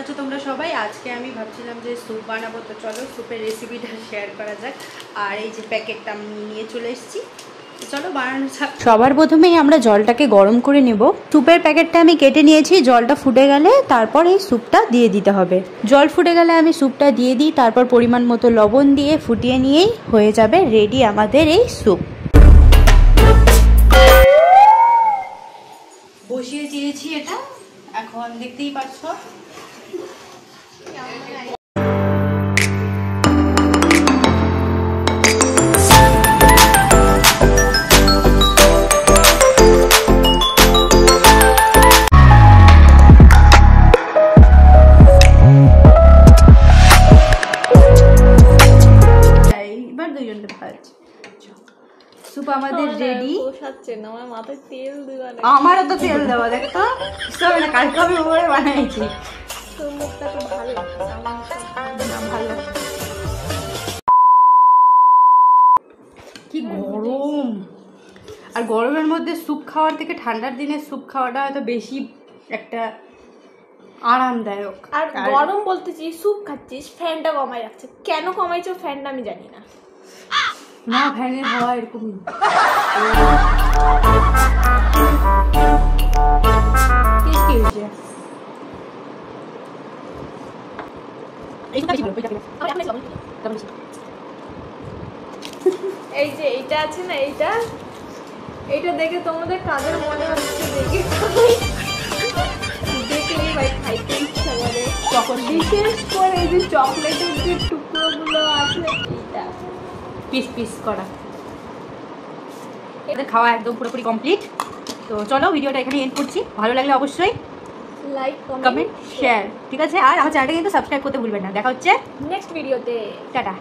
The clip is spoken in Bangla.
আছো তোমরা সবাই? আজকে আমি ভাবছিলাম যে স্যুপ বানাবো, তো চলো স্যুপের রেসিপিটা শেয়ার করা যাক। আর এই যে প্যাকেটটা আমি নিয়ে চলে এসেছি, চলো বানানো যাক। সবার প্রথমেই আমরা জলটাকে গরম করে নেব। স্যুপের প্যাকেটটা আমি কেটে নিয়েছি, জলটা ফুটে গেলে তারপর এই স্যুপটা দিয়ে দিতে হবে। জল ফুটে গেলে আমি স্যুপটা দিয়ে দিই, তারপর পরিমাণ মতো লবণ দিয়ে ফুটিয়ে নিয়েই হয়ে যাবে রেডি আমাদের এই স্যুপ। বসিয়ে দিয়েছি এটা, এখন দেখতেই পাচ্ছ। এবার দুজন দেখা যাচ্ছে। স্যুপ আমাদের রেডি। আমার মাথায় তেল দেওয়া, আমারও তো তেল দেওয়া, দেখো সব কালকে আমি ওরে বানাইছি। তোর মুখটা তো ভালো ভালো। কি গরম! আর গরমের মধ্যে স্যুপ খাওয়ার থেকে ঠান্ডার দিনে স্যুপ খাওয়াটা হয়তো বেশি একটা আরামদায়ক। আর গরম বলতেছি, স্যুপ খাচ্ছিস, ফ্যানটা কমাই রাখছে। কেন কমাইছো ফ্যানটা আমি জানি না। না, ফ্যানের হাওয়া এরকমই। এই যে এইটা আছে না, এইটা দেখে তোমাদের কাদের মনে হচ্ছে দেখে নি ভাই, খাইতে ইচ্ছা করে। তখন বিশেষ করে এই যে চকলেটের যে টুকরোগুলো আছে, এইটা পিস পিস করা। এদের খাওয়া একদম পুরোপুরি কমপ্লিট। তো চলো ভিডিওটা এখানে এন্ড করছি। ভালো লাগলে অবশ্যই লাইক, কমেন্ট, শেয়ার, ঠিক আছে? আর আমার চ্যানেলটা কিন্তু সাবস্ক্রাইব করতে ভুলবেন না। দেখা হচ্ছে নেক্সট ভিডিওতে। টাটা।